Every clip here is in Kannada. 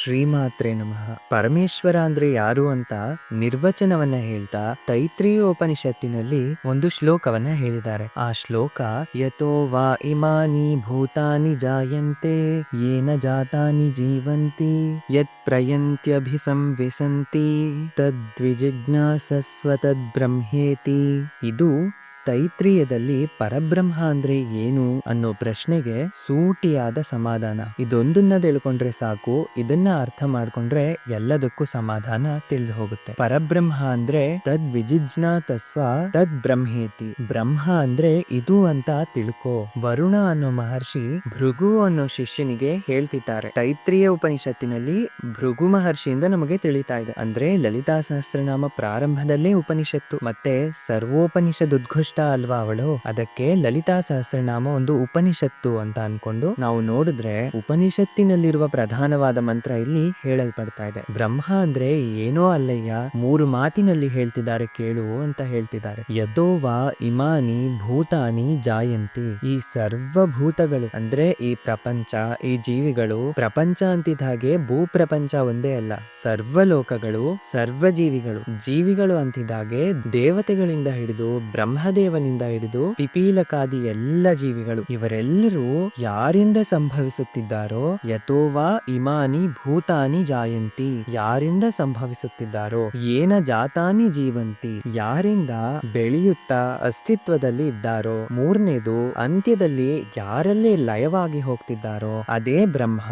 ಶ್ರೀಮಾತ್ರೆ ನಮಃ. ಪರಮೇಶ್ವರ ಅಂದ್ರೆ ಯಾರು ಅಂತ ನಿರ್ವಚನವನ್ನ ಹೇಳ್ತಾ ತೈತ್ರೀಯೋಪನಿಷತ್ತಿನಲ್ಲಿ ಒಂದು ಶ್ಲೋಕವನ್ನ ಹೇಳಿದ್ದಾರೆ. ಆ ಶ್ಲೋಕ ಯತೋ ವಾ ಇಮಾನಿ ಭೂತಾನಿ ಜಾಯಂತೆ ಯೇನ ಜಾತಾನಿ ಜೀವಂತಿ ಯತ್ ಪ್ರಯಂತ್ಯಭಿಸಂವಿಸಂತಿ ತದ್ವಿಜಿಜ್ಞಾಸಸ್ವ ತದ್ಬ್ರಹ್ಮೇತಿ. ಇದು ತೈತ್ರೀಯದಲ್ಲಿ ಪರಬ್ರಹ್ಮ ಅಂದ್ರೆ ಏನು ಅನ್ನೋ ಪ್ರಶ್ನೆಗೆ ಸೂಟಿಯಾದ ಸಮಾಧಾನ. ಇದೊಂದನ್ನ ತಿಳ್ಕೊಂಡ್ರೆ ಸಾಕು, ಇದನ್ನ ಅರ್ಥ ಮಾಡ್ಕೊಂಡ್ರೆ ಎಲ್ಲದಕ್ಕೂ ಸಮಾಧಾನ ತಿಳಿದು ಹೋಗುತ್ತೆ. ಪರಬ್ರಹ್ಮ ಅಂದ್ರೆ ತದ್ ವಿಜಿಜ್ಞಾತಸ್ವ ತದ್ ಬ್ರಹ್ಮೇತಿ. ಬ್ರಹ್ಮ ಅಂದ್ರೆ ಇದು ಅಂತ ತಿಳ್ಕೋ. ವರುಣ ಅನ್ನೋ ಮಹರ್ಷಿ ಭೃಗು ಅನ್ನೋ ಶಿಷ್ಯನಿಗೆ ಹೇಳ್ತಿದ್ದಾರೆ. ತೈತ್ರೀಯ ಉಪನಿಷತ್ತಿನಲ್ಲಿ ಭೃಗು ಮಹರ್ಷಿಯಿಂದ ನಮಗೆ ತಿಳಿತಾ ಇದೆ. ಅಂದ್ರೆ ಲಲಿತಾ ಸಹಸ್ರನಾಮ ಪ್ರಾರಂಭದಲ್ಲೇ ಉಪನಿಷತ್ತು, ಮತ್ತೆ ಸರ್ವೋಪನಿಷದ್ ಉದ್ಘೋಷ್ಟ ಅಲ್ವಾ ಅವಳು, ಅದಕ್ಕೆ ಲಲಿತಾ ಸಹಸ್ರನಾಮ ಒಂದು ಉಪನಿಷತ್ತು ಅಂತ ಅನ್ಕೊಂಡು ನಾವು ನೋಡಿದ್ರೆ ಉಪನಿಷತ್ತಿನಲ್ಲಿರುವ ಪ್ರಧಾನವಾದ ಮಂತ್ರ ಇಲ್ಲಿ ಹೇಳಲ್ಪಡ್ತಾ ಇದೆ. ಬ್ರಹ್ಮ ಅಂದ್ರೆ ಏನೋ ಅಲ್ಲಯ್ಯ, 3 ಮಾತಿನಲ್ಲಿ ಹೇಳ್ತಿದ್ದಾರೆ ಕೇಳು ಅಂತ ಹೇಳ್ತಿದ್ದಾರೆ. ಯತೋ ವಾ ಇಮಾನಿ ಭೂತಾನಿ ಜಾಯಂತಿ. ಈ ಸರ್ವಭೂತಗಳು ಅಂದ್ರೆ ಈ ಪ್ರಪಂಚ, ಈ ಜೀವಿಗಳು, ಪ್ರಪಂಚ ಅಂತಿದ್ದ ಹಾಗೆ ಭೂ ಪ್ರಪಂಚ ಒಂದೇ ಅಲ್ಲ, ಸರ್ವಲೋಕಗಳು, ಸರ್ವಜೀವಿಗಳು. ಜೀವಿಗಳು ಅಂತಿದ್ದಾಗೆ ದೇವತೆಗಳಿಂದ ಹಿಡಿದು ಬ್ರಹ್ಮದೇವನಿಂದ ಹಿಡಿದು ಪಿಪೀಲಕಾದಿ ಎಲ್ಲ ಜೀವಿಗಳು, ಇವರೆಲ್ಲರೂ ಯಾರಿಂದ ಸಂಭವಿಸುತ್ತಿದ್ದಾರೋ, ಯಥೋವಾ ಇಮಾನಿ ಭೂತಾನಿ ಜಾಯಂತಿ, ಯಾರಿಂದ ಸಂಭವಿಸುತ್ತಿದ್ದಾರೋ, ಏನ ಜಾತಾನಿ ಜೀವಂತಿ, ಯಾರಿಂದ ಬೆಳೆಯುತ್ತಾ ಅಸ್ತಿತ್ವದಲ್ಲಿ ಇದ್ದಾರೋ, ಮೂರನೇದು ಅಂತ್ಯದಲ್ಲಿ ಯಾರಲ್ಲೇ ಲಯವಾಗಿ ಹೋಗ್ತಿದ್ದಾರೋ ಅದೇ ಬ್ರಹ್ಮ.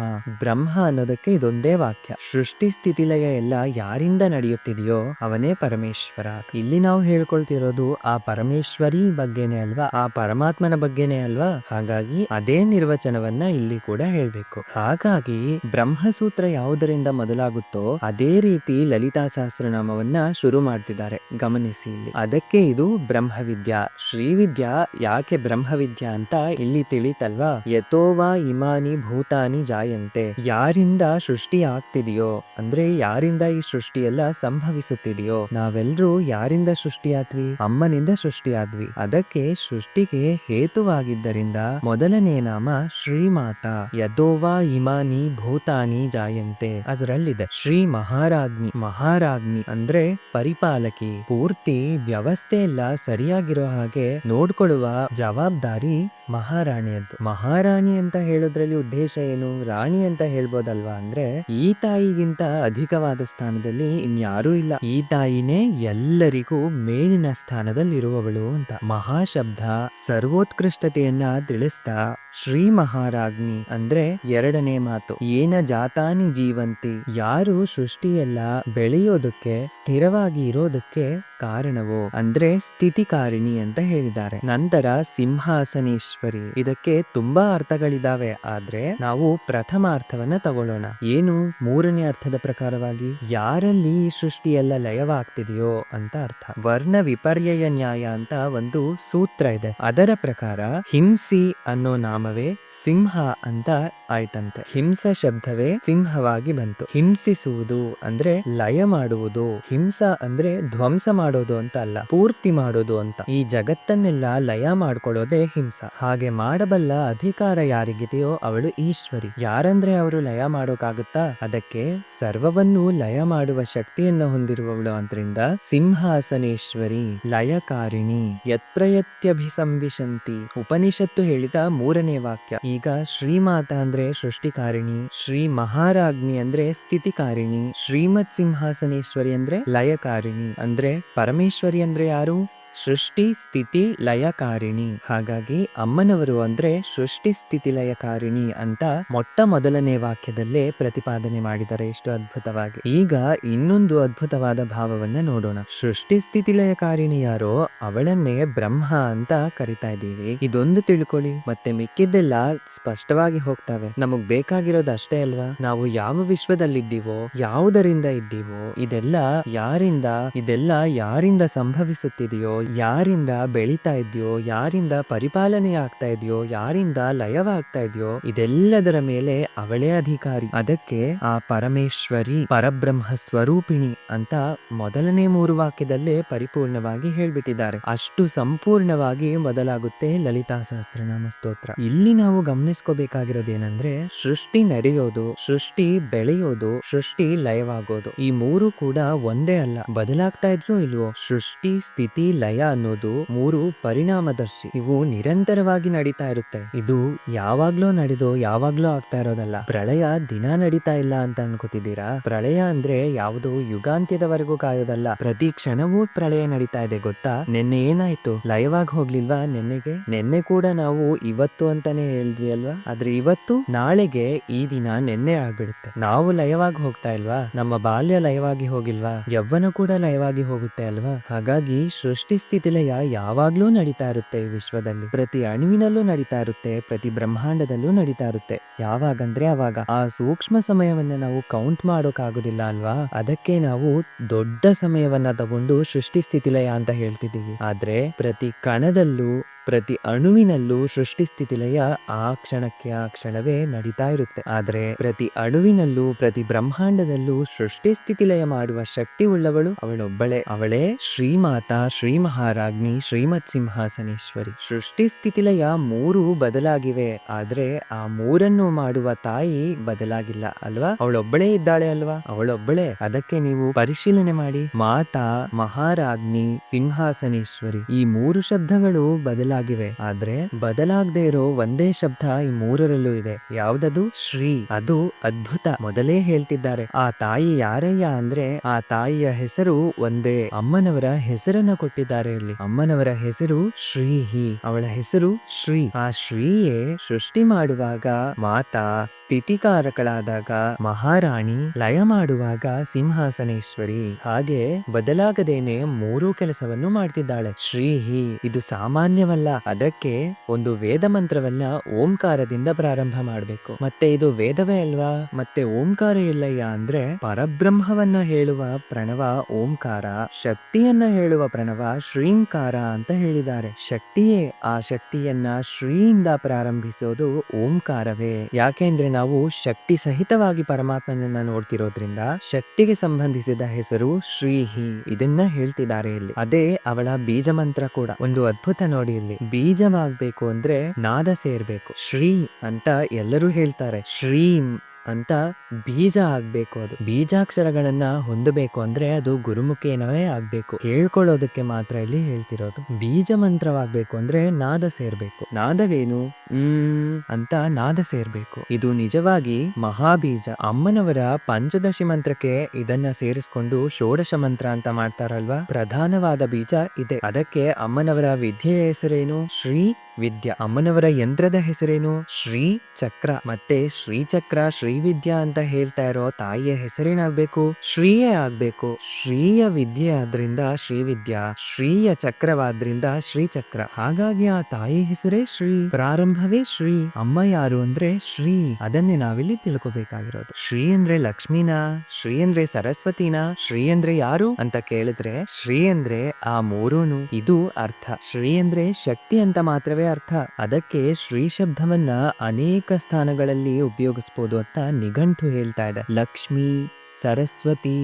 ಬ್ರಹ್ಮ ಅನ್ನೋದಕ್ಕೆ ಇದೊಂದೇ ವಾಕ್ಯ. ಸೃಷ್ಟಿ ಸ್ಥಿತಿ ಲಯ ಎಲ್ಲ ಯಾರಿಂದ ನಡೆಯುತ್ತಿದೆಯೋ ಅವನೇ ಪರಮೇಶ್ವರ. ಇಲ್ಲಿ ನಾವು ಹೇಳ್ಕೊಳ್ತಿರೋದು ಆ ಪರಮೇಶ್ವರಿ ಬಗ್ಗೆನೇ ಅಲ್ವಾ, ಆ ಪರಮಾತ್ಮನ ಬಗ್ಗೆನೇ ಅಲ್ವಾ. ಹಾಗಾಗಿ ಅದೇ ನಿರ್ವಚನವನ್ನ ಇಲ್ಲಿ ಕೂಡ ಹೇಳ್ಬೇಕು. ಹಾಗಾಗಿ ಬ್ರಹ್ಮಸೂತ್ರ ಯಾವುದರಿಂದ ಮೊದಲಾಗುತ್ತೋ ಅದೇ ರೀತಿ ಲಲಿತಾ ಸಹಸ್ರನಾಮವನ್ನ ಶುರು ಮಾಡ್ತಿದ್ದಾರೆ. ಗಮನಿಸಿ ಇಲ್ಲಿ, ಅದಕ್ಕೆ ಇದು ಬ್ರಹ್ಮವಿದ್ಯಾ. ಶ್ರೀವಿದ್ಯಾ ಯಾಕೆ ಬ್ರಹ್ಮವಿದ್ಯಾ ಅಂತ ಇಲ್ಲಿ ತಿಳಿತಲ್ವಾ. ಯಥೋವಾ ಇಮಾನಿ ಭೂತಾನಿ ಜಾಯಂತೆ, ಯಾರಿಂದ ಸೃಷ್ಟಿ ಆಗ್ತಿದೆಯೋ ಅಂದ್ರೆ ಯಾರಿಂದ ಈ ಸೃಷ್ಟಿ ಎಲ್ಲ ಸಂಭವಿಸುತ್ತಿದೆಯೋ, ನಾವೆಲ್ಲರೂ ಯಾರಿಂದ ಸೃಷ್ಟಿಯಾದ್ವಿ, ಅಮ್ಮನಿಂದ ಸೃಷ್ಟಿಯಾದ್ವಿ. ಅದಕ್ಕೆ ಸೃಷ್ಟಿಗೆ ಹೇತುವಾಗಿದ್ದರಿಂದ ಮೊದಲನೇ ನಾಮ ಶ್ರೀಮಾತಾ. ಯಥೋವಾ ಇಮಾನಿ ಭೂತಾನಿ ಜಾಯಂತೆ ಅದರಲ್ಲಿದೆ ಶ್ರೀ ಮಹಾರಾಜ್ಞಿ. ಮಹಾರಾಜ್ಞಿ ಅಂದ್ರೆ ಪರಿಪಾಲಕಿ. ಪೂರ್ತಿ ವ್ಯವಸ್ಥೆ ಎಲ್ಲ ಸರಿಯಾಗಿರೋ ಹಾಗೆ ನೋಡ್ಕೊಳ್ಳುವ ಜವಾಬ್ದಾರಿ ಮಹಾರಾಣಿಯದ್ದು. ಮಹಾರಾಣಿ ಅಂತ ಹೇಳೋದ್ರಲ್ಲಿ ಉದ್ದೇಶ ಏನು, ರಾಣಿ ಅಂತ ಹೇಳ್ಬೋದಲ್ವಾ. ಅಂದ್ರೆ ಈ ತಾಯಿಗಿಂತ ಅಧಿಕವಾದ ಸ್ಥಾನದಲ್ಲಿ ಇನ್ಯಾರೂ ಇಲ್ಲ, ಈ ತಾಯಿನೇ ಎಲ್ಲರಿಗೂ ಮೇಲಿನ ಸ್ಥಾನದಲ್ಲಿರುವವಳು ಅಂತ. ಮಹಾಶಬ್ದ ಸರ್ವೋತ್ಕೃಷ್ಟತೆಯನ್ನ ತಿಳಿಸ್ತಾ ಶ್ರೀ ಮಹಾರಾಜ್ಞಿ ಅಂದ್ರೆ ಎರಡನೇ ಮಾತು. ಏನ ಜಾತಾನಿ ಜೀವಂತಿ, ಯಾರು ಸೃಷ್ಟಿಯೆಲ್ಲ ಬೆಳೆಯೋದಕ್ಕೆ ಸ್ಥಿರವಾಗಿ ಇರೋದಕ್ಕೆ ಕಾರಣವೋ ಅಂದ್ರೆ ಸ್ಥಿತಿಕಾರಿಣಿ ಅಂತ ಹೇಳಿದ್ದಾರೆ. ನಂತರ ಸಿಂಹಾಸನೇಶ್ವರಿ, ಇದಕ್ಕೆ ತುಂಬಾ ಅರ್ಥಗಳಿದಾವೆ, ಆದ್ರೆ ನಾವು ಪ್ರಥಮ ಅರ್ಥವನ್ನ ತಗೊಳ್ಳೋಣ. ಏನು ಮೂರನೇ ಅರ್ಥದ ಪ್ರಕಾರವಾಗಿ, ಯಾರಲ್ಲಿ ಈ ಸೃಷ್ಟಿ ಎಲ್ಲ ಲಯವಾಗ್ತಿದೆಯೋ ಅಂತ ಅರ್ಥ. ವರ್ಣ ವಿಪರ್ಯಯ ನ್ಯಾಯ ಅಂತ ಒಂದು ಸೂತ್ರ ಇದೆ, ಅದರ ಪ್ರಕಾರ ಹಿಂಸಿ ಅನ್ನೋ ನಾಮವೇ ಸಿಂಹ ಅಂತ ಆಯ್ತಂತೆ. ಹಿಂಸ ಶಬ್ದವೇ ಸಿಂಹವಾಗಿ ಬಂತು. ಹಿಂಸಿಸುವುದು ಅಂದ್ರೆ ಲಯ ಮಾಡುವುದು, ಹಿಂಸ ಅಂದ್ರೆ ಧ್ವಂಸ ಮಾಡೋದು ಅಂತ ಅಲ್ಲ, ಪೂರ್ತಿ ಮಾಡೋದು ಅಂತ. ಈ ಜಗತ್ತನ್ನೆಲ್ಲ ಲಯ ಮಾಡ್ಕೊಳ್ಳೋದೇ ಹಿಂಸ. ಹಾಗೆ ಮಾಡಬಲ್ಲ ಅಧಿಕಾರ ಯಾರಿಗಿದೆಯೋ ಅವಳು ಈಶ್ವರಿ. ಯಾರಂದ್ರೆ ಅವರು ಲಯ ಮಾಡೋಕಾಗುತ್ತಾ, ಅದಕ್ಕೆ ಸರ್ವವನ್ನೂ ಲಯ ಮಾಡುವ ಶಕ್ತಿಯನ್ನು ಹೊಂದಿರುವವಳು. ಅಂದ್ರಿಂದ ಸಿಂಹಾಸನೇಶ್ವರಿ, ಲಯಕಾರಿಣಿ. ಯತ್ಪ್ರಯತ್ಯಭಿಸಂವಿಶಂತಿ, ಉಪನಿಷತ್ತು ಹೇಳಿದ ಮೂರನೇ ವಾಕ್ಯ. ಈಗ ಶ್ರೀಮಾತಾ ಅಂದ್ರೆ ಸೃಷ್ಟಿಕಾರಿಣಿ, ಶ್ರೀ ಮಹಾರಾಜ್ಞಿ ಅಂದ್ರೆ ಸ್ಥಿತಿಕಾರಿಣಿ, ಶ್ರೀಮತ್ ಸಿಂಹಾಸನೇಶ್ವರಿ ಅಂದ್ರೆ ಲಯಕಾರಿಣಿ. ಅಂದ್ರೆ ಪರಮೇಶ್ವರಿ ಅಂದ್ರೆ ಯಾರು, ಸೃಷ್ಟಿ ಸ್ಥಿತಿ ಲಯಕಾರಿಣಿ. ಹಾಗಾಗಿ ಅಮ್ಮನವರು ಅಂದ್ರೆ ಸೃಷ್ಟಿ ಸ್ಥಿತಿ ಲಯಕಾರಿಣಿ ಅಂತ ಮೊಟ್ಟ ಮೊದಲನೇ ವಾಕ್ಯದಲ್ಲೇ ಪ್ರತಿಪಾದನೆ ಮಾಡಿದ್ದಾರೆ. ಎಷ್ಟು ಅದ್ಭುತವಾಗಿ. ಈಗ ಇನ್ನೊಂದು ಅದ್ಭುತವಾದ ಭಾವವನ್ನ ನೋಡೋಣ. ಸೃಷ್ಟಿ ಸ್ಥಿತಿ ಲಯಕಾರಿಣಿ ಯಾರೋ ಅವಳನ್ನೇ ಬ್ರಹ್ಮ ಅಂತ ಕರಿತಾ ಇದ್ದೀವಿ. ಇದೊಂದು ತಿಳ್ಕೊಳ್ಳಿ, ಮತ್ತೆ ಮಿಕ್ಕಿದ್ದೆಲ್ಲ ಸ್ಪಷ್ಟವಾಗಿ ಹೋಗ್ತವೆ. ನಮಗ್ ಬೇಕಾಗಿರೋದು ಅಷ್ಟೇ ಅಲ್ವಾ, ನಾವು ಯಾವ ವಿಶ್ವದಲ್ಲಿದ್ದೀವೋ, ಯಾವುದರಿಂದ ಇದ್ದೀವೋ, ಇದೆಲ್ಲ ಯಾರಿಂದ ಸಂಭವಿಸುತ್ತಿದೆಯೋ, ಯಾರಿಂದ ಬೆಳೀತಾ ಇದೆಯೋ, ಯಾರಿಂದ ಪರಿಪಾಲನೆ ಆಗ್ತಾ ಇದೆಯೋ, ಯಾರಿಂದ ಲಯವಾಗ್ತಾ ಇದೆಯೋ, ಇದೆಲ್ಲದರ ಮೇಲೆ ಅವಳೇ ಅಧಿಕಾರಿ. ಅದಕ್ಕೆ ಆ ಪರಮೇಶ್ವರಿ ಪರಬ್ರಹ್ಮ ಸ್ವರೂಪಿಣಿ ಅಂತ ಮೊದಲನೇ 3 ವಾಕ್ಯದಲ್ಲೇ ಪರಿಪೂರ್ಣವಾಗಿ ಹೇಳ್ಬಿಟ್ಟಿದ್ದಾರೆ. ಅಷ್ಟು ಸಂಪೂರ್ಣವಾಗಿ ಮೊದಲಾಗುತ್ತೆ ಲಲಿತಾ ಸಹಸ್ರನಾಮ ಸ್ತೋತ್ರ. ಇಲ್ಲಿ ನಾವು ಗಮನಿಸ್ಕೋಬೇಕಾಗಿರೋದೇನಂದ್ರೆ, ಸೃಷ್ಟಿ ನಡೆಯೋದು, ಸೃಷ್ಟಿ ಬೆಳೆಯೋದು, ಸೃಷ್ಟಿ ಲಯವಾಗೋದು, ಈ 3 ಕೂಡ ಒಂದೇ ಅಲ್ಲ. ಬದಲಾಗ್ತಾ ಇದ್ರೂ ಇಲ್ವೋ, ಸೃಷ್ಟಿ ಸ್ಥಿತಿ ಲಯ ಅನ್ನೋದು 3 ಪರಿಣಾಮದರ್ಶಿ. ಇವು ನಿರಂತರವಾಗಿ ನಡೀತಾ ಇರುತ್ತೆ. ಇದು ಯಾವಾಗ್ಲೋ ನಡೆದು ಯಾವಾಗ್ಲೋ ಆಗ್ತಾ ಇರೋದಲ್ಲ. ಪ್ರಳಯ ದಿನ ನಡೀತಾ ಇಲ್ಲ ಅಂತ ಅನ್ಕೋತಿದ್ದೀರಾ? ಪ್ರಳಯ ಅಂದ್ರೆ ಯಾವುದು ಯುಗಾಂತ್ಯದವರೆಗೂ ಕಾಯೋದಲ್ಲ. ಪ್ರತಿ ಕ್ಷಣವೂ ಪ್ರಳಯ ನಡೀತಾ ಇದೆ ಗೊತ್ತಾ? ನಿನ್ನೆ ಏನಾಯ್ತು? ಲಯವಾಗಿ ಹೋಗ್ಲಿಲ್ವಾ ನೆನ್ನೆಗೆ? ನೆನ್ನೆ ಕೂಡ ನಾವು ಇವತ್ತು ಅಂತಾನೆ ಹೇಳಿದ್ವಿ ಅಲ್ವಾ? ಆದ್ರೆ ಇವತ್ತು ನಾಳೆಗೆ ಈ ದಿನ ನೆನ್ನೆ ಆಗ್ಬಿಡುತ್ತೆ. ನಾವು ಲಯವಾಗಿ ಹೋಗ್ತಾ ಇಲ್ವಾ? ನಮ್ಮ ಬಾಲ್ಯ ಲಯವಾಗಿ ಹೋಗಿಲ್ವಾ? ಯವ್ವನ ಕೂಡ ಲಯವಾಗಿ ಹೋಗುತ್ತೆ ಅಲ್ವಾ? ಹಾಗಾಗಿ ಸೃಷ್ಟಿ ಸ್ಥಿತಿ ಲಯ ಯಾವಾಗ್ಲೂ ನಡೀತಾ ಇರುತ್ತೆ ಈ ವಿಶ್ವದಲ್ಲಿ. ಪ್ರತಿ ಅಣುವಿನಲ್ಲೂ ನಡೀತಾ ಇರುತ್ತೆ, ಪ್ರತಿ ಬ್ರಹ್ಮಾಂಡದಲ್ಲೂ ನಡೀತಾ ಇರುತ್ತೆ. ಯಾವಾಗಂದ್ರೆ ಅವಾಗ. ಆ ಸೂಕ್ಷ್ಮ ಸಮಯವನ್ನ ನಾವು ಕೌಂಟ್ ಮಾಡೋಕ್ ಆಗೋದಿಲ್ಲ ಅಲ್ವಾ? ಅದಕ್ಕೆ ನಾವು ದೊಡ್ಡ ಸಮಯವನ್ನ ತಗೊಂಡು ಸೃಷ್ಟಿ ಸ್ಥಿತಿ ಲಯ ಅಂತ ಹೇಳ್ತಿದ್ದೀವಿ. ಆದ್ರೆ ಪ್ರತಿ ಕಣದಲ್ಲೂ ಪ್ರತಿ ಅಣುವಿನಲ್ಲೂ ಸೃಷ್ಟಿ ಸ್ಥಿತಿ ಲಯ ಆ ಕ್ಷಣಕ್ಕೆ ಆ ಕ್ಷಣವೇ ನಡೀತಾ ಇರುತ್ತೆ. ಆದ್ರೆ ಪ್ರತಿ ಅಣುವಿನಲ್ಲೂ ಪ್ರತಿ ಬ್ರಹ್ಮಾಂಡದಲ್ಲೂ ಸೃಷ್ಟಿ ಸ್ಥಿತಿ ಲಯ ಮಾಡುವ ಶಕ್ತಿ ಉಳ್ಳವಳು ಅವಳೊಬ್ಬಳೆ. ಅವಳೇ ಶ್ರೀಮಾತಾ, ಶ್ರೀ ಮಹಾರಾಜ್ಞಿ, ಶ್ರೀಮತ್ ಸಿಂಹಾಸನೇಶ್ವರಿ. ಸೃಷ್ಟಿ ಸ್ಥಿತಿ ಲಯ 3 ಬದಲಾಗಿವೆ, ಆದ್ರೆ ಆ 3 ಮಾಡುವ ತಾಯಿ ಬದಲಾಗಿಲ್ಲ ಅಲ್ವಾ? ಅವಳೊಬ್ಬಳೇ ಇದ್ದಾಳೆ ಅಲ್ವಾ? ಅವಳೊಬ್ಬಳೇ. ಅದಕ್ಕೆ ನೀವು ಪರಿಶೀಲನೆ ಮಾಡಿ, ಮಾತಾ, ಮಹಾರಾಜ್ಞಿ, ಸಿಂಹಾಸನೇಶ್ವರಿ, ಈ 3 ಶಬ್ದಗಳು ಬದಲಾಗಿವೆ. ಆದ್ರೆ ಬದಲಾಗದೆ ಇರೋ ಒಂದೇ ಶಬ್ದ ಈ 3ರಲ್ಲೂ ಇದೆ. ಯಾವ್ದದು? ಶ್ರೀ. ಅದು ಅದ್ಭುತ. ಮೊದಲೇ ಹೇಳ್ತಿದ್ದಾರೆ. ಆ ತಾಯಿ ಯಾರಯ್ಯ ಅಂದ್ರೆ, ಆ ತಾಯಿಯ ಹೆಸರು ಒಂದೇ. ಅಮ್ಮನವರ ಹೆಸರನ್ನ ಕೊಟ್ಟಿದ್ದಾರೆ ಇಲ್ಲಿ. ಅಮ್ಮನವರ ಹೆಸರು ಶ್ರೀಹಿ. ಅವಳ ಹೆಸರು ಶ್ರೀ. ಆ ಶ್ರೀಯೇ ಸೃಷ್ಟಿ ಮಾಡುವಾಗ ಮಾತಾ, ಸ್ಥಿತಿಕಾರಕಳಾದಾಗ ಮಹಾರಾಣಿ, ಲಯ ಮಾಡುವಾಗ ಸಿಂಹಾಸನೇಶ್ವರಿ. ಹಾಗೆ ಬದಲಾಗದೇನೆ 3 ಕೆಲಸವನ್ನು ಮಾಡ್ತಿದ್ದಾಳೆ ಶ್ರೀಹಿ. ಇದು ಸಾಮಾನ್ಯವಲ್ಲ. ಅದಕ್ಕೆ ಒಂದು ವೇದ ಮಂತ್ರವನ್ನ ಓಂಕಾರದಿಂದ ಪ್ರಾರಂಭ ಮಾಡಬೇಕು. ಮತ್ತೆ ಇದು ವೇದವೇ ಅಲ್ವಾ? ಮತ್ತೆ ಓಂಕಾರ ಇಲ್ಲಯ್ಯ ಅಂದ್ರೆ, ಪರಬ್ರಹ್ಮವನ್ನ ಹೇಳುವ ಪ್ರಣವ ಓಂಕಾರ, ಶಕ್ತಿಯನ್ನ ಹೇಳುವ ಪ್ರಣವ ಶ್ರೀಂಕಾರ ಅಂತ ಹೇಳಿದ್ದಾರೆ. ಶಕ್ತಿಯೇ. ಆ ಶಕ್ತಿಯನ್ನ ಶ್ರೀಯಿಂದ ಪ್ರಾರಂಭಿಸೋದು ಓಂಕಾರವೇ. ಯಾಕೆಂದ್ರೆ ನಾವು ಶಕ್ತಿ ಸಹಿತವಾಗಿ ಪರಮಾತ್ಮನನ್ನ ನೋಡ್ತಿರೋದ್ರಿಂದ ಶಕ್ತಿಗೆ ಸಂಬಂಧಿಸಿದ ಹೆಸರು ಶ್ರೀಹಿ. ಇದನ್ನ ಹೇಳ್ತಿದ್ದಾರೆ ಇಲ್ಲಿ. ಅದೇ ಅವಳ ಬೀಜ ಮಂತ್ರ ಕೂಡ. ಒಂದು ಅದ್ಭುತ ನೋಡಿ ಇಲ್ಲಿ. ಬೀಜವಾಗ್ಬೇಕು ಅಂದ್ರೆ ನಾದ ಸೇರ್ಬೇಕು. ಶ್ರೀ ಅಂತ ಎಲ್ಲರೂ ಹೇಳ್ತಾರೆ, ಶ್ರೀಂ ಅಂತ ಬೀಜ ಆಗ್ಬೇಕು. ಅದು ಬೀಜಾಕ್ಷರಗಳನ್ನ ಹೊಂದಬೇಕು ಅಂದ್ರೆ ಅದು ಗುರುಮುಖೇನವೇ ಆಗ್ಬೇಕು. ಹೇಳ್ಕೊಳ್ಳೋದಕ್ಕೆ ಮಾತ್ರ ಇಲ್ಲಿ ಹೇಳ್ತಿರೋದು. ಬೀಜ ಮಂತ್ರವಾಗ್ಬೇಕು ಅಂದ್ರೆ ನಾದ ಸೇರ್ಬೇಕು. ನಾದವೇನು? ಅಂತ ನಾದ ಸೇರ್ಬೇಕು. ಇದು ನಿಜವಾಗಿ ಮಹಾಬೀಜ. ಅಮ್ಮನವರ ಪಂಚದಶಿ ಮಂತ್ರಕ್ಕೆ ಇದನ್ನ ಸೇರಿಸ್ಕೊಂಡು ಷೋಡಶ ಮಂತ್ರ ಅಂತ ಮಾಡ್ತಾರಲ್ವಾ? ಪ್ರಧಾನವಾದ ಬೀಜ ಇದೆ. ಅದಕ್ಕೆ ಅಮ್ಮನವರ ವಿದ್ಯೆಯ ಹೆಸರೇನು? ಶ್ರೀ ವಿದ್ಯಾ. ಅಮ್ಮನವರ ಯಂತ್ರದ ಹೆಸರೇನು? ಶ್ರೀ ಚಕ್ರ. ಮತ್ತೆ ಶ್ರೀಚಕ್ರ, ಶ್ರೀವಿದ್ಯಾ ಅಂತ ಹೇಳ್ತಾ ಇರೋ ತಾಯಿಯ ಹೆಸರೇನಾಗ್ಬೇಕು? ಶ್ರೀಯೇ ಆಗ್ಬೇಕು. ಶ್ರೀಯ ವಿದ್ಯೆ ಆದ್ರಿಂದ ಶ್ರೀವಿದ್ಯಾ, ಶ್ರೀಯ ಚಕ್ರವಾದ್ರಿಂದ ಶ್ರೀಚಕ್ರ. ಹಾಗಾಗಿ ಆ ತಾಯಿ ಹೆಸರೇ ಶ್ರೀ, ಪ್ರಾರಂಭವೇ ಶ್ರೀ. ಅಮ್ಮ ಯಾರು ಅಂದ್ರೆ ಶ್ರೀ. ಅದನ್ನೇ ನಾವಿಲ್ಲಿ ತಿಳ್ಕೊಬೇಕಾಗಿರೋದು. ಶ್ರೀ ಅಂದ್ರೆ ಲಕ್ಷ್ಮೀನಾ? ಶ್ರೀ ಅಂದ್ರೆ ಸರಸ್ವತಿನಾ? ಶ್ರೀ ಅಂದ್ರೆ ಯಾರು ಅಂತ ಕೇಳಿದ್ರೆ, ಶ್ರೀ ಅಂದ್ರೆ ಆ 3. ಇದು ಅರ್ಥ. ಶ್ರೀ ಅಂದ್ರೆ ಶಕ್ತಿ ಅಂತ ಮಾತ್ರವೇ ಅರ್ಥ. ಅದಕ್ಕೆ ಶ್ರೀ ಶಬ್ದವನ್ನ ಅನೇಕ ಸ್ಥಾನಗಳಲ್ಲಿ ಉಪಯೋಗಿಸಬಹುದು ಅಂತ ನಿಘಂಟು ಹೇಳ್ತಾ ಇದೆ. ಲಕ್ಷ್ಮಿ, ಸರಸ್ವತಿ,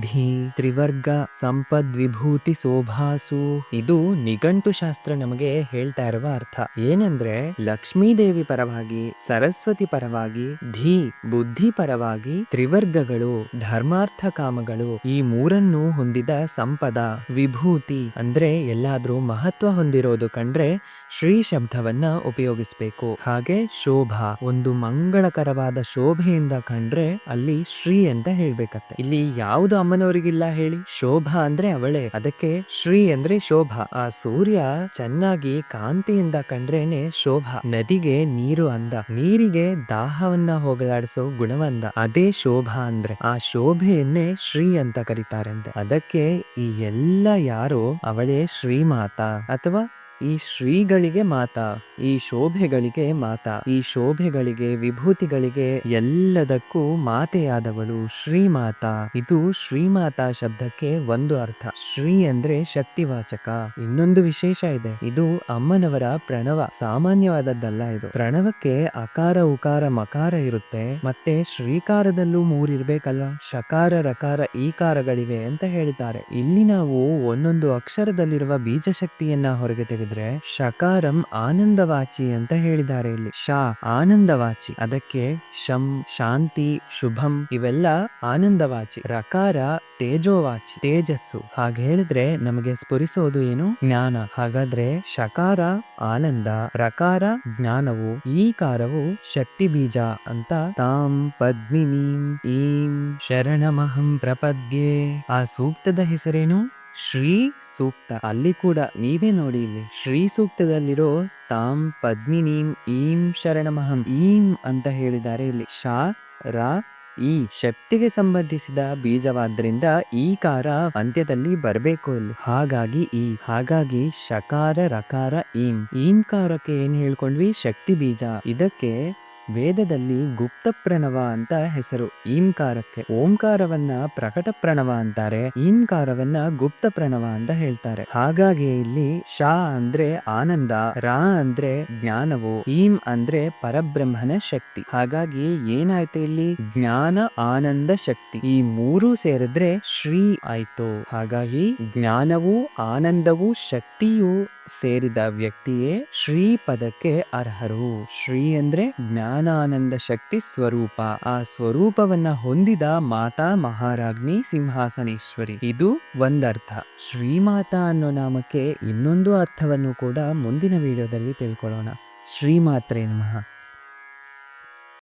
ಧೀ, ತ್ರಿವರ್ಗ, ಸಂಪದ್, ವಿಭೂತಿ, ಶೋಭಾಸು. ಇದು ನಿಘಂಟು ಶಾಸ್ತ್ರ ನಮಗೆ ಹೇಳ್ತಾ ಇರುವ ಅರ್ಥ. ಏನಂದ್ರೆ ಲಕ್ಷ್ಮೀ ದೇವಿ ಪರವಾಗಿ, ಸರಸ್ವತಿ ಪರವಾಗಿ, ಧೀ ಬುದ್ಧಿ ಪರವಾಗಿ, ತ್ರಿವರ್ಗಗಳು ಧರ್ಮಾರ್ಥ ಕಾಮಗಳು, ಈ 3 ಹೊಂದಿದ ಸಂಪದ, ವಿಭೂತಿ ಅಂದ್ರೆ ಎಲ್ಲಾದ್ರೂ ಮಹತ್ವ ಹೊಂದಿರೋದು ಕಂಡ್ರೆ ಶ್ರೀ ಶಬ್ದವನ್ನ ಉಪಯೋಗಿಸ್ಬೇಕು. ಹಾಗೆ ಶೋಭಾ, ಒಂದು ಮಂಗಳಕರವಾದ ಶೋಭೆಯಿಂದ ಕಂಡ್ರೆ ಅಲ್ಲಿ ಶ್ರೀ ಅಂತ ಹೇಳ್ಬೇಕತ್ತೆ. ಇಲ್ಲಿ ಯಾವ್ದು ಅಮ್ಮನವರಿಗಿಲ್ಲ ಹೇಳಿ? ಶೋಭಾ ಅಂದ್ರೆ ಅವಳೇ. ಅದಕ್ಕೆ ಶ್ರೀ ಅಂದ್ರೆ ಶೋಭಾ. ಆ ಸೂರ್ಯ ಚೆನ್ನಾಗಿ ಕಾಂತಿಯಿಂದ ಕಂಡ್ರೇನೆ ಶೋಭಾ. ನದಿಗೆ ನೀರು ಅಂದ, ನೀರಿಗೆ ದಾಹವನ್ನ ಹೋಗಲಾಡಿಸೋ ಗುಣವಂದ. ಅದೇ ಶೋಭಾ ಅಂದ್ರೆ. ಆ ಶೋಭೆಯನ್ನೇ ಶ್ರೀ ಅಂತ ಕರೀತಾರಂತೆ. ಅದಕ್ಕೆ ಈ ಎಲ್ಲ ಯಾರೋ ಅವಳೇ ಶ್ರೀಮಾತಾ ಅಥವಾ ಈ ಶ್ರೀಗಳಿಗೆ ಮಾತಾ, ಈ ಶೋಭೆಗಳಿಗೆ ಮಾತಾ, ಈ ಶೋಭೆಗಳಿಗೆ ವಿಭೂತಿಗಳಿಗೆ ಎಲ್ಲದಕ್ಕೂ ಮಾತೆಯಾದವಳು ಶ್ರೀಮಾತಾ. ಇದು ಶ್ರೀಮಾತಾ ಶಬ್ದಕ್ಕೆ ಒಂದು ಅರ್ಥ. ಶ್ರೀ ಅಂದ್ರೆ ಶಕ್ತಿವಾಚಕ. ಇನ್ನೊಂದು ವಿಶೇಷ ಇದೆ, ಇದು ಅಮ್ಮನವರ ಪ್ರಣವ, ಸಾಮಾನ್ಯವಾದದ್ದಲ್ಲ ಇದು. ಪ್ರಣವಕ್ಕೆ ಅಕಾರ ಉಕಾರ ಮಕಾರ ಇರುತ್ತೆ, ಮತ್ತೆ ಶ್ರೀಕಾರದಲ್ಲೂ ಮೂರಿರ್ಬೇಕಲ್ವಾ. ಶಕಾರ ರಕಾರ ಈಕಾರಗಳಿವೆ ಅಂತ ಹೇಳಿದ್ದಾರೆ. ಇಲ್ಲಿ ನಾವು ಒಂದೊಂದು ಅಕ್ಷರದಲ್ಲಿರುವ ಬೀಜಶಕ್ತಿಯನ್ನ ಹೊರಗೆ ತೆಗೆದ್ರೆ ಶಕಾರಂ ಆನಂದವಾಚಿ ಅಂತ ಹೇಳಿದ್ದಾರೆ. ಇಲ್ಲಿ ಶಾ ಆನಂದವಾಚಿ, ಅದಕ್ಕೆ ಶಂ ಶಾಂತಿ ಶುಭಂ ಇವೆಲ್ಲ ಆನಂದವಾಚಿ. ರಕಾರ ತೇಜೋವಾಚಿ ತೇಜಸ್ಸು. ಹಾಗೆ ಹೇಳಿದ್ರೆ ನಮಗೆ ಸ್ಫುರಿಸೋದು ಏನು? ಜ್ಞಾನ. ಹಾಗಾದ್ರೆ ಶಕಾರ ಆನಂದ, ರಕಾರ ಜ್ಞಾನವು, ಈಕಾರವು ಶಕ್ತಿ ಬೀಜ ಅಂತ. ತಾಂ ಪದ್ಮಿನೀಂ ಈಂ ಶರಣಮಹಂ ಪ್ರಪದ್ಯೆ. ಆ ಸೂಕ್ತದ ಹೆಸರೇನು? ಶ್ರೀ ಸೂಕ್ತ. ಅಲ್ಲಿ ಕೂಡ ನೀವೇ ನೋಡಿ, ಇಲ್ಲಿ ಶ್ರೀ ಸೂಕ್ತದಲ್ಲಿರೋ ತಾಂ ಪದ್ಮಿನೀಂ ಈಂ ಶರಣಮಹಂ, ಈಂ ಅಂತ ಹೇಳಿದ್ದಾರೆ. ಇಲ್ಲಿ ಶಾ ರ ಈ ಶಕ್ತಿಗೆ ಸಂಬಂಧಿಸಿದ ಬೀಜವಾದ್ರಿಂದ ಈಕಾರ ಅಂತ್ಯದಲ್ಲಿ ಬರಬೇಕು ಇಲ್ಲಿ. ಹಾಗಾಗಿ ಶಕಾರ ರಕಾರ ಈಂ. ಈಂಕಾರಕ್ಕೆ ಏನ್ ಹೇಳ್ಕೊಂಡ್ವಿ? ಶಕ್ತಿ ಬೀಜ. ಇದಕ್ಕೆ ವೇದದಲ್ಲಿ ಗುಪ್ತ ಪ್ರಣವ ಅಂತ ಹೆಸರು ಈಂಕಾರಕ್ಕೆ. ಓಂಕಾರವನ್ನ ಪ್ರಕಟ ಪ್ರಣವ ಅಂತಾರೆ, ಈಂಕಾರವನ್ನ ಗುಪ್ತ ಪ್ರಣವ ಅಂತ ಹೇಳ್ತಾರೆ. ಹಾಗಾಗಿ ಇಲ್ಲಿ ಶಾ ಅಂದ್ರೆ ಆನಂದ, ರಾ ಅಂದ್ರೆ ಜ್ಞಾನವು, ಈಂ ಅಂದ್ರೆ ಪರಬ್ರಹ್ಮನ ಶಕ್ತಿ. ಹಾಗಾಗಿ ಏನಾಯ್ತು ಇಲ್ಲಿ? ಜ್ಞಾನ ಆನಂದ ಶಕ್ತಿ ಈ ಮೂರೂ ಸೇರಿದ್ರೆ ಶ್ರೀ ಆಯ್ತು. ಹಾಗಾಗಿ ಜ್ಞಾನವು ಆನಂದವು ಶಕ್ತಿಯು ಸೇರಿದ ವ್ಯಕ್ತಿಯೇ ಶ್ರೀ ಪದಕ್ಕೆ ಅರ್ಹರು. ಶ್ರೀ ಅಂದ್ರೆ ಜ್ಞಾನಾನಂದ ಶಕ್ತಿ ಸ್ವರೂಪ. ಆ ಸ್ವರೂಪವನ್ನ ಹೊಂದಿದ ಮಾತಾ ಮಹಾರಾಜ್ಞಿ ಸಿಂಹಾಸನೇಶ್ವರಿ. ಇದು ಒಂದರ್ಥ. ಶ್ರೀಮಾತಾ ಅನ್ನೋ ನಾಮಕ್ಕೆ ಇನ್ನೊಂದು ಅರ್ಥವನ್ನು ಕೂಡ ಮುಂದಿನ ವಿಡಿಯೋದಲ್ಲಿ ತಿಳ್ಕೊಳ್ಳೋಣ. ಶ್ರೀಮಾತ್ರೇ ನಮಃ.